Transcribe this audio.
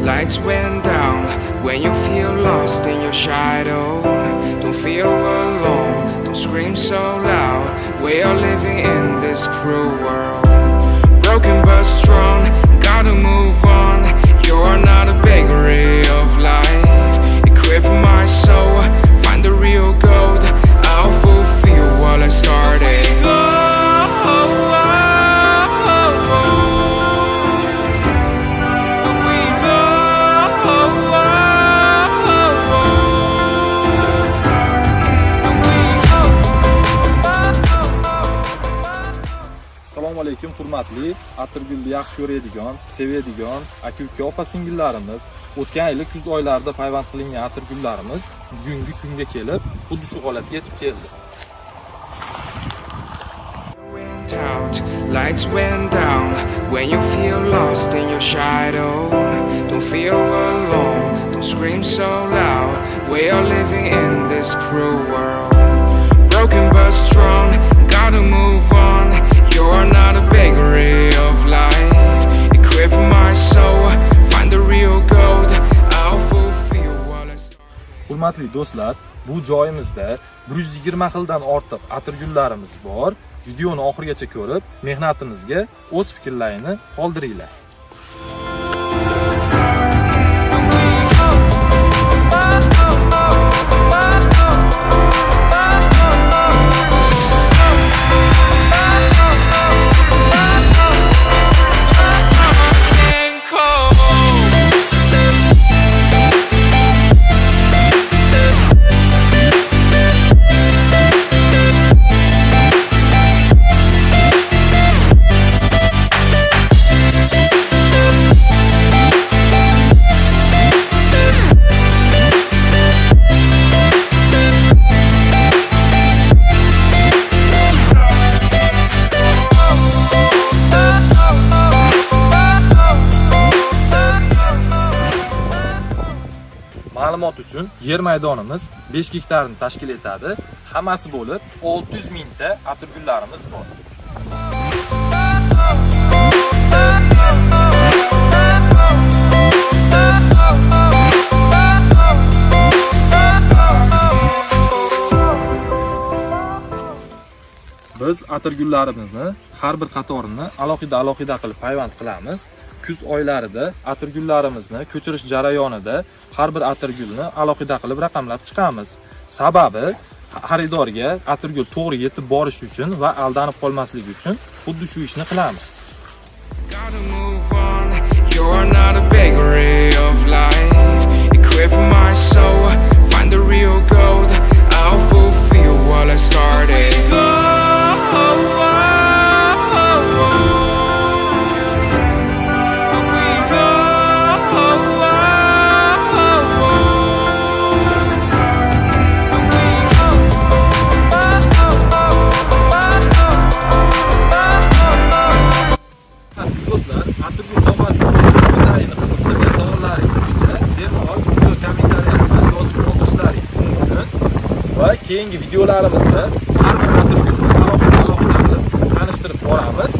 lights went down. When you feel lost in your shadow, don't feel alone, don't scream so loud. We are living in this cruel world, broken but strong, gotta move on. You're not a bakery of life. Equip my soul, find the real gold. I'll fulfill what I started. Assalomu alaykum hurmatli atirgulni yaxshi ko'radigan, sevadigan aka-uka opa-singillarimiz. O'tgan yili kuz oylarida payvand qilingan atirgullarimiz bugungi kunga kelib, xuddi shu holatga yetib keldi. Lights went down. When you feel lost in your shadow, don't feel alone, don't scream so loud. We are living in this cruel world, broken but strong, gotta move on. You're not a bakery of life. Equip my soul, find the real gold. I'll fulfill what I started. Hurmatli do'stlar, bu joyimizda 120 xildan ortiq atirgullarimiz bor. Videoni oxirigacha ko'rib, mehnatimizga o'z fikrlarini qoldiringlar. Ma'lumot uchun, yer maydonimiz 5 gektarni tashkil etadi. Hammasi bo'lib 600 mingta atirgullarimiz bor. Biz atirgullarimizni har bir qatorini alohida qilib payvand qilamiz. Kuz oylarida atirgullarimizni ko'chirish jarayonida har bir atirgulni alohida qilib raqamlab chiqamiz. Sababi xaridorga atirgul to'g'ri yetib borish uchun va aldanib qolmasligi uchun xuddi shu ishni qilamiz. Gotta move on. You're not a bakery of life. Equip my soul, find the real gold. I'll fulfill what I started. Va keyingi videolarimizda har bir atirgulni alohida qilib tanishtirib boramiz.